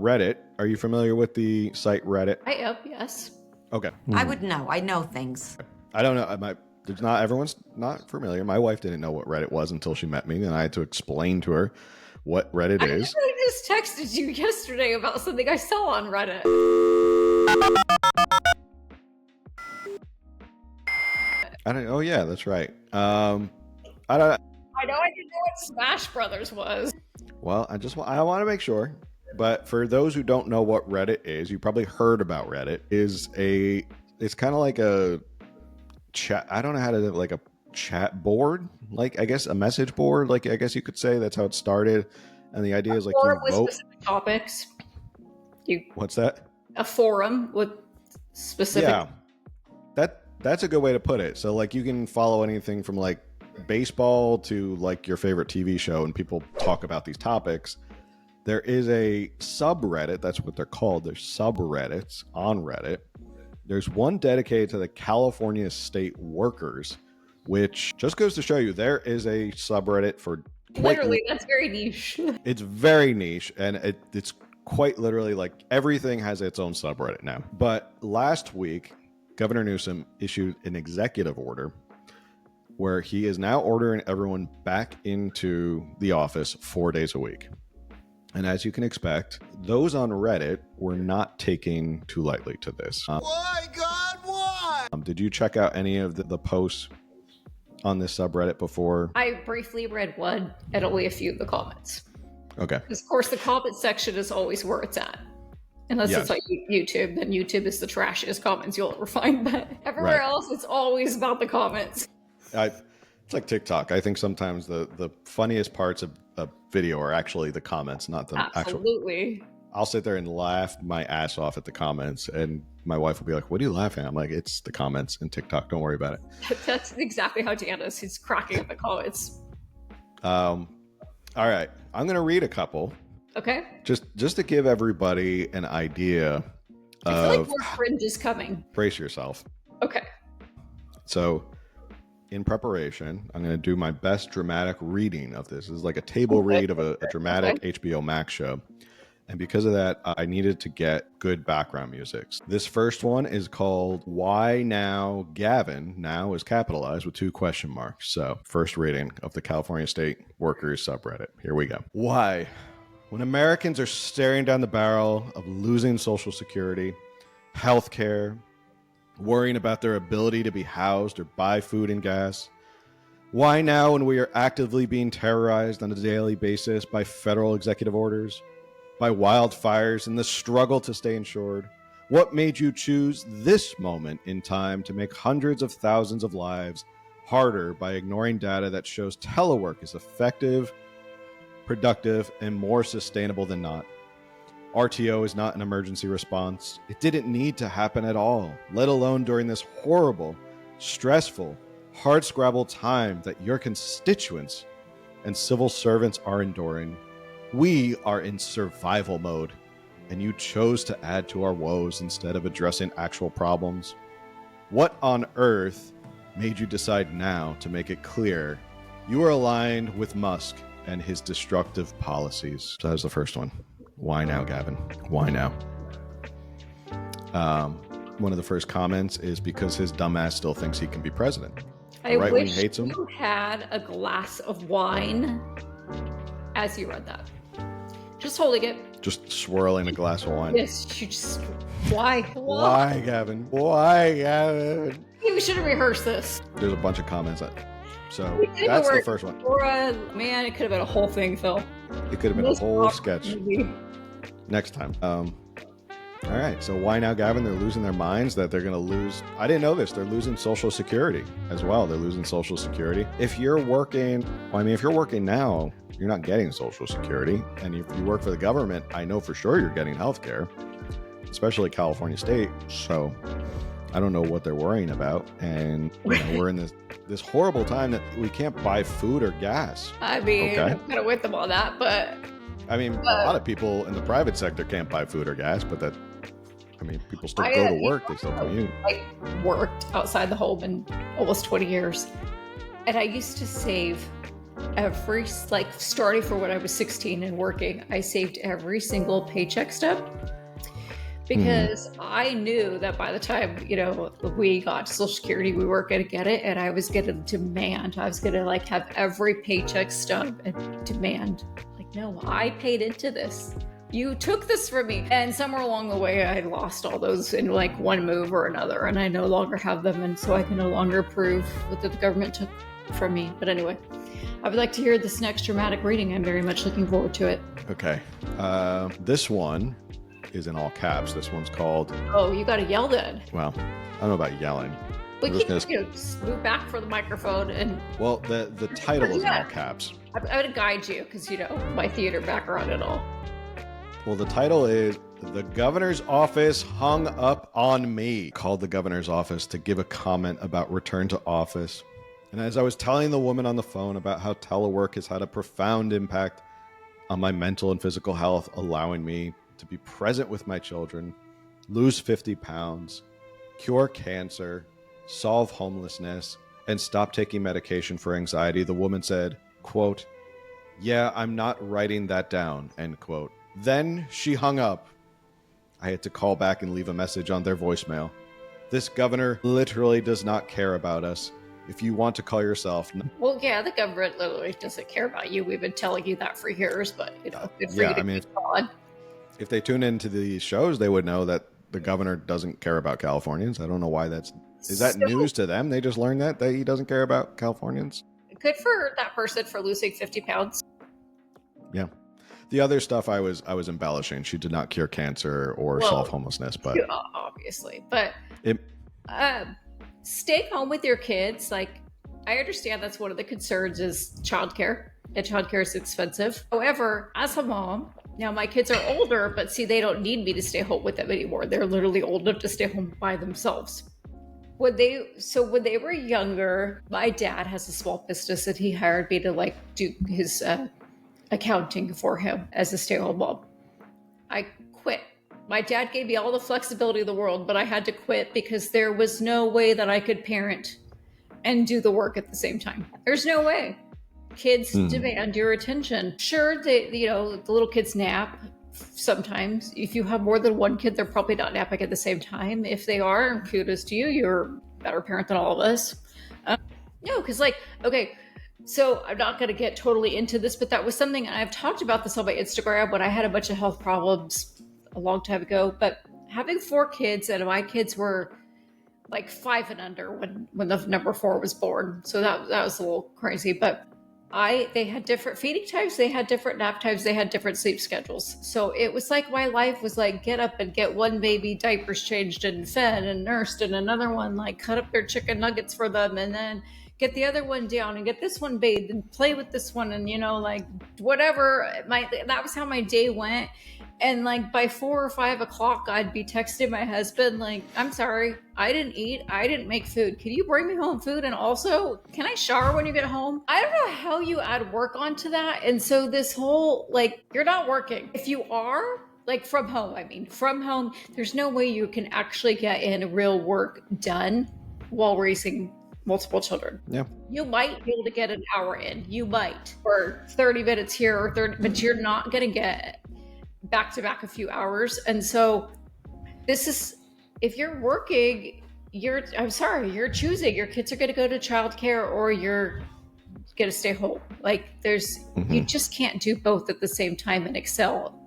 Reddit. Are you familiar with the site Reddit? I am, yes. Okay. I would know. I know things. I don't know. There's not everyone's not familiar. My wife didn't know what Reddit was until she met me, and I had to explain to her what Reddit is. I just texted you yesterday about something I saw on Reddit. Oh yeah, that's right. I know I didn't know what Smash Brothers was. Well, I want to make sure. But for those who don't know what Reddit is, you probably heard about Reddit. It's kind of like a chat. I don't know how to like a chat board, like I guess a message board. Like I guess you could say that's how it started. And the idea is like you vote specific topics. What's that? A forum with specific. Yeah, that's a good way to put it. So like you can follow anything from like baseball to like your favorite TV show, and people talk about these topics. There is a subreddit, that's what they're called. There's subreddits on Reddit. There's one dedicated to the California state workers, which just goes to show you there is a subreddit for literally, that's very niche. It's very niche, and it's quite literally like everything has its own subreddit now. But last week, Governor Newsom issued an executive order where he is now ordering everyone back into the office 4 days a week. And as you can expect, those on Reddit were not taking too lightly to this. Why, God, why? Did you check out any of the posts on this subreddit before? I briefly read one and only a few of the comments. Okay. Because, of course, the comment section is always where it's at. Unless it's like YouTube, then YouTube is the trashiest comments you'll ever find. But everywhere else, it's always about the comments. It's like TikTok. I think sometimes the funniest parts of a video are actually the comments, not the Absolutely. I'll sit there and laugh my ass off at the comments, and my wife will be like, "What are you laughing at?" I'm like, "It's the comments in TikTok. Don't worry about it." That's exactly how Dan is. He's cracking at the comments. All right. I'm going to read a couple. Okay. Just to give everybody an idea I feel like more fringe is coming. Brace yourself. Okay. So, in preparation, I'm going to do my best dramatic reading of this. This is like a table read of a dramatic HBO Max show. And because of that, I needed to get good background music. This first one is called Why Now Gavin. Now is capitalized with 2 question marks. So, first reading of the California State Workers subreddit. Here we go. Why? When Americans are staring down the barrel of losing Social Security, healthcare, worrying about their ability to be housed or buy food and gas, why now when we are actively being terrorized on a daily basis by federal executive orders, by wildfires and the struggle to stay insured? What made you choose this moment in time to make hundreds of thousands of lives harder by ignoring data that shows telework is effective, productive, and more sustainable than not? RTO is not an emergency response. It didn't need to happen at all, let alone during this horrible, stressful, hardscrabble time that your constituents and civil servants are enduring. We are in survival mode, and you chose to add to our woes instead of addressing actual problems. What on earth made you decide now to make it clear you are aligned with Musk and his destructive policies? So that was the first one. Why now, Gavin? Why now? One of the first comments is because his dumbass still thinks he can be president. I right wish hates him. you had a glass of wine as you read that. Just holding it. Just swirling a glass of wine. Yes, you just... Why? Why, Gavin? Why, Gavin? We should have rehearsed this. There's a bunch of comments. So that's the first one. Man, it could have been a whole thing, Phil. It could have been a whole sketch. Next time. All right. So why now, Gavin? They're losing their minds that they're going to lose. I didn't know this. They're losing Social Security as well. They're losing Social Security. If you're working, if you're working now, you're not getting Social Security. And if you work for the government, I know for sure you're getting health care, especially California State. So I don't know what they're worrying about. And we're in this horrible time that we can't buy food or gas. I'm kind of with them on that, but... a lot of people in the private sector can't buy food or gas, but people still go to work. They still commute. I worked outside the home in almost 20 years. And I used to save Starting for when I was 16 and working, I saved every single paycheck stub because I knew that by the time, we got to Social Security, we weren't going to get it. And I was going to demand, I was going to have every paycheck stub and demand, no, I paid into this. You took this from me. And somewhere along the way, I lost all those in one move or another. And I no longer have them. And so I can no longer prove what the government took from me. But anyway, I would like to hear this next dramatic reading. I'm very much looking forward to it. Okay. This one is in all caps. This one's called... Oh, you got to yell then. Well, I don't know about yelling. We can just move back for the microphone and... Well, the title is in all caps. I'm going to guide you because, my theater background and all. Well, the title is The Governor's Office Hung Up on Me. Called the governor's office to give a comment about return to office. And as I was telling the woman on the phone about how telework has had a profound impact on my mental and physical health, allowing me to be present with my children, lose 50 pounds, cure cancer, solve homelessness, and stop taking medication for anxiety, the woman said, quote, "Yeah, I'm not writing that down," end quote. Then she hung up. I had to call back and leave a message on their voicemail. This governor literally does not care about us. If you want to call yourself... Well, yeah, the government literally doesn't care about you. We've been telling you that for years, but, good for you to keep on. If they tune into these shows, they would know that the governor doesn't care about Californians. I don't know why that's... Is that news to them? They just learned that he doesn't care about Californians? Good for that person for losing 50 pounds. Yeah. The other stuff I was embellishing. She did not cure cancer or solve homelessness, but... Obviously. But stay home with your kids. I understand that's one of the concerns is childcare. And childcare is expensive. However, as a mom... Now, my kids are older, but see, they don't need me to stay home with them anymore. They're literally old enough to stay home by themselves. When they were younger, my dad has a small business and he hired me to do his accounting for him as a stay-at-home mom. I quit. My dad gave me all the flexibility of the world, but I had to quit because there was no way that I could parent and do the work at the same time. There's no way. Kids demand your attention. Sure, the little kids nap sometimes. If you have more than one kid, they're probably not napping at the same time. If they are, kudos to you. You're a better parent than all of us. No, because okay, so I'm not going to get totally into this, but that was something, and I've talked about this on my Instagram when I had a bunch of health problems a long time ago, but having 4 kids, and my kids were 5 and under when the number 4 was born. So that was a little crazy, but they had different feeding times, they had different nap times, they had different sleep schedules. So it was my life was get up and get one baby diapers changed and fed and nursed, and another one cut up their chicken nuggets for them, and then get the other one down and get this one bathed and play with this one, and whatever. That was how my day went. And by 4 or 5 o'clock, I'd be texting my husband, I'm sorry, I didn't eat. I didn't make food. Can you bring me home food? And also, can I shower when you get home? I don't know how you add work onto that. And so this whole, you're not working. If you are, from home, there's no way you can actually get in real work done while raising multiple children. Yeah. You might be able to get an hour in. You might. Or 30 minutes here or 30, but you're not going to get back to back a few hours. And so this is, if you're working, you're choosing. Your kids are going to go to childcare or you're going to stay home. You just can't do both at the same time and excel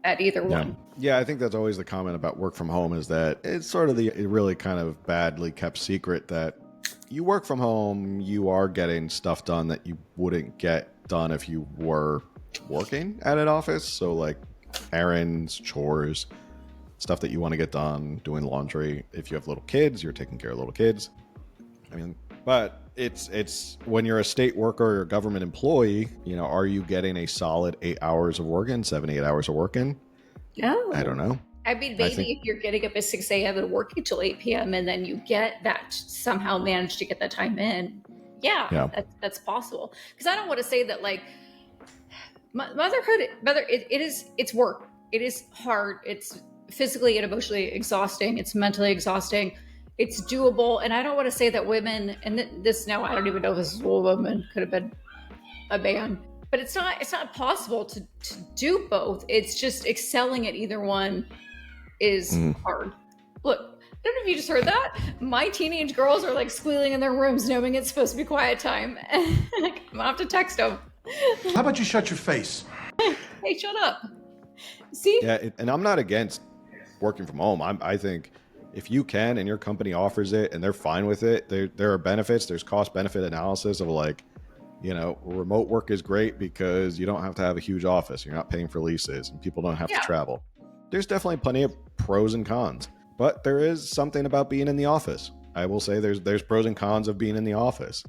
at either one. Yeah, I think that's always the comment about work from home, is that it's sort of the really kind of badly kept secret that you work from home, you are getting stuff done that you wouldn't get done if you were working at an office. So errands, chores, stuff that you want to get done, doing laundry. If you have little kids, you're taking care of little kids. But it's when you're a state worker or a government employee, are you getting a solid 8 hours of working, 7, 8 hours of working? No. I don't know. Maybe if you're getting up at 6 a.m. and working till 8 p.m. and then you get that, somehow manage to get that time in. Yeah. That's possible. Because I don't want to say that motherhood, it's work. It is hard. It's physically and emotionally exhausting. It's mentally exhausting. It's doable. And I don't want to say that women, and this now, I don't even know if this is a woman, could have been a ban. But it's not possible to do both. It's just excelling at either one is hard. Look, I don't know if you just heard that. My teenage girls are like squealing in their rooms knowing it's supposed to be quiet time. And I'm gonna have to text them. How about you shut your face? Hey, shut up. See? Yeah, and I'm not against working from home. I think if you can and your company offers it and they're fine with it, there are benefits. There's cost benefit analysis of like, you know, remote work is great because you don't have to have a huge office. You're not paying for leases and people don't have to travel. There's definitely plenty of pros and cons, but there is something about being in the office. I will say there's pros and cons of being in the office.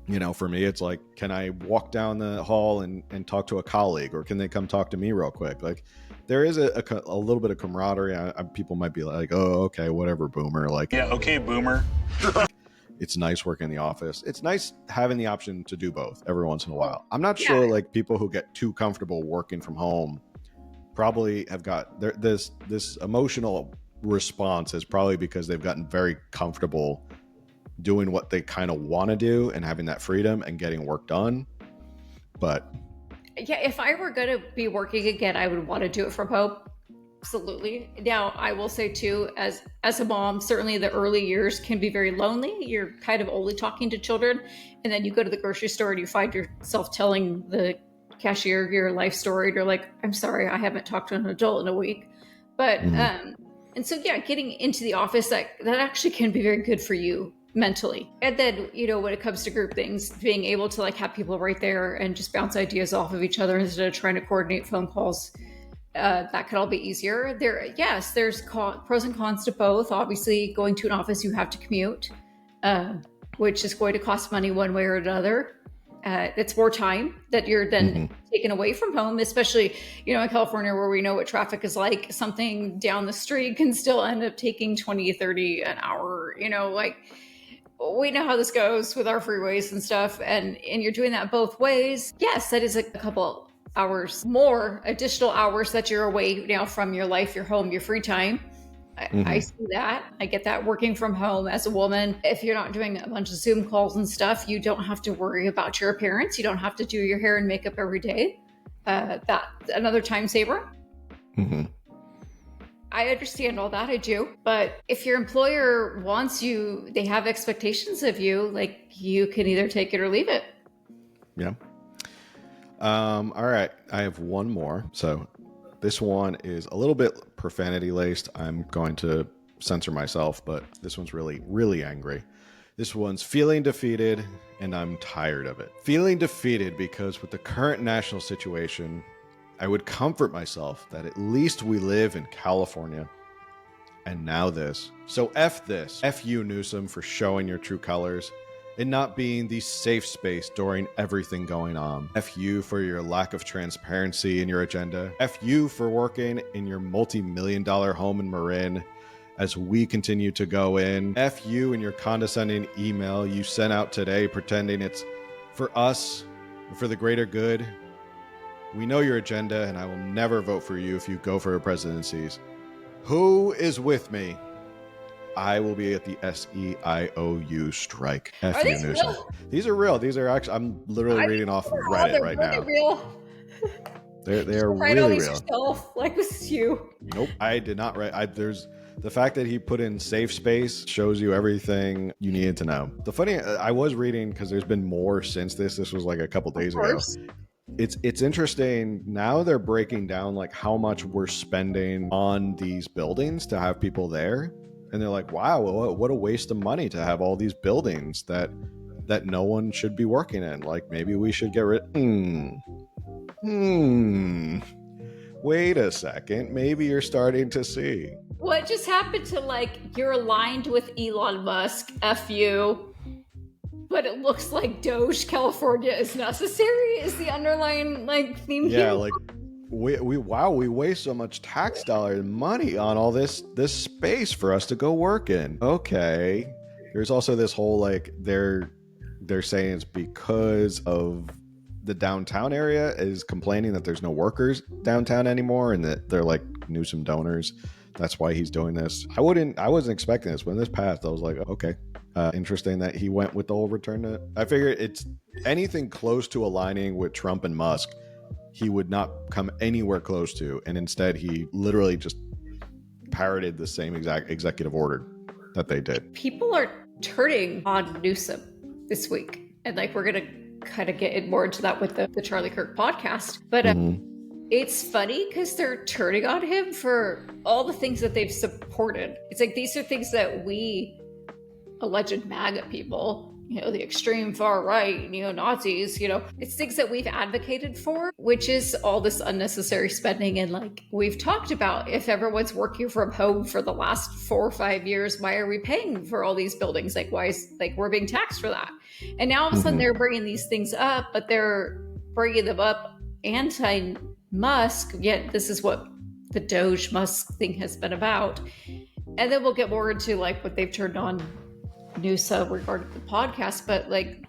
You know, for me, it's like, can I walk down the hall and talk to a colleague, or can they come talk to me real quick? Like, there is a little bit of camaraderie. People might be like, oh, okay, whatever, boomer. Like, yeah, okay, boomer. It's nice working in the office. It's nice having the option to do both every once in a while. I'm not sure, like, people who get too comfortable working from home probably have got this emotional response is probably because they've gotten very comfortable doing what they kind of want to do and having that freedom and getting work done. But yeah, if I were going to be working again, I would want to do it from home. Absolutely. Now, I will say too, as a mom, certainly the early years can be very lonely. You're kind of only talking to children, and then you go to the grocery store and you find yourself telling the cashier your life story. And you're like, I'm sorry, I haven't talked to an adult in a week. But and so yeah, getting into the office, that actually can be very good for you mentally. And then, you know, when it comes to group things, being able to like have people right there and just bounce ideas off of each other instead of trying to coordinate phone calls. That could all be easier. There's pros and cons to both. Obviously, going to an office, you have to commute, which is going to cost money one way or another. It's more time that you're then taken away from home, especially, you know, in California where we know what traffic is like. Something down the street can still end up taking 20, 30 an hour, you know, like we know how this goes with our freeways and stuff. And you're doing that both ways. Yes, that is a couple hours more, additional hours that you're away now from your life, your home, your free time. I see that. I get that working from home as a woman. If you're not doing a bunch of Zoom calls and stuff, you don't have to worry about your appearance. You don't have to do your hair and makeup every day. That's another time saver. I understand all that, I do. But if your employer wants you, they have expectations of you, like you can either take it or leave it. Yeah. All right. I have one more. So this one is a little bit profanity laced. I'm going to censor myself, but this one's really, really angry. This one's feeling defeated, and I'm tired of it. Feeling defeated because with the current national situation, I would comfort myself that at least we live in California. And now this. So F this. F you, Newsom, for showing your true colors and not being the safe space during everything going on. F you for your lack of transparency in your agenda. F you for working in your multi-million-dollar home in Marin as we continue to go in. F you and your condescending email you sent out today pretending it's for us, for the greater good. We know your agenda, and I will never vote for you if you go for presidencies. Who is with me? I will be at the SEIOU strike. F you, Newsom. These are real. These are actually, I'm literally reading off of Reddit right now. Real. They are write all really these real. Yourself, like this is you. Nope, I did not write. There's the fact that he put in safe space shows you everything you needed to know. The funny, I was reading because there's been more since this. This was like a couple days ago. It's interesting now. They're breaking down like how much we're spending on these buildings to have people there, and they're like, wow, what a waste of money to have all these buildings that no one should be working in. Like maybe we should get rid. Wait a second. Maybe you're starting to see. What just happened to like you're aligned with Elon Musk? F you. But it looks like Doge California is necessary is the underlying like theme here. Yeah, like we waste so much tax dollar and money on all this space for us to go work in. Okay. There's also this whole like they're saying it's because of the downtown area is complaining that there's no workers downtown anymore and that they're like Newsom donors. That's why he's doing this. I wasn't expecting this. When this passed, I was like, okay, Interesting that he went with the whole return to. I figure it's anything close to aligning with Trump and Musk, he would not come anywhere close to, and instead he literally just parroted the same exact executive order that they did. People are turning on Newsom this week, and like we're gonna kind of get more into that with the Charlie Kirk podcast, but it's funny because they're turning on him for all the things that they've supported. It's like these are things that we alleged MAGA people, the extreme far right, neo-Nazis, it's things that we've advocated for, which is all this unnecessary spending. And like we've talked about, if everyone's working from home for the last 4 or 5 years, why are we paying for all these buildings? Like, why is we're being taxed for that? And now all of a sudden they're bringing these things up, but they're bringing them up anti-Musk, yet this is what the Doge Musk thing has been about. And then we'll get more into like what they've turned on Newsom regarding the podcast, but like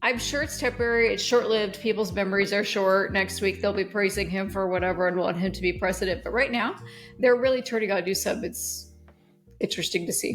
I'm sure it's temporary, it's short-lived, people's memories are short. Next week they'll be praising him for whatever and want him to be president, but right now they're really turning on Newsom. It's interesting to see. Yeah.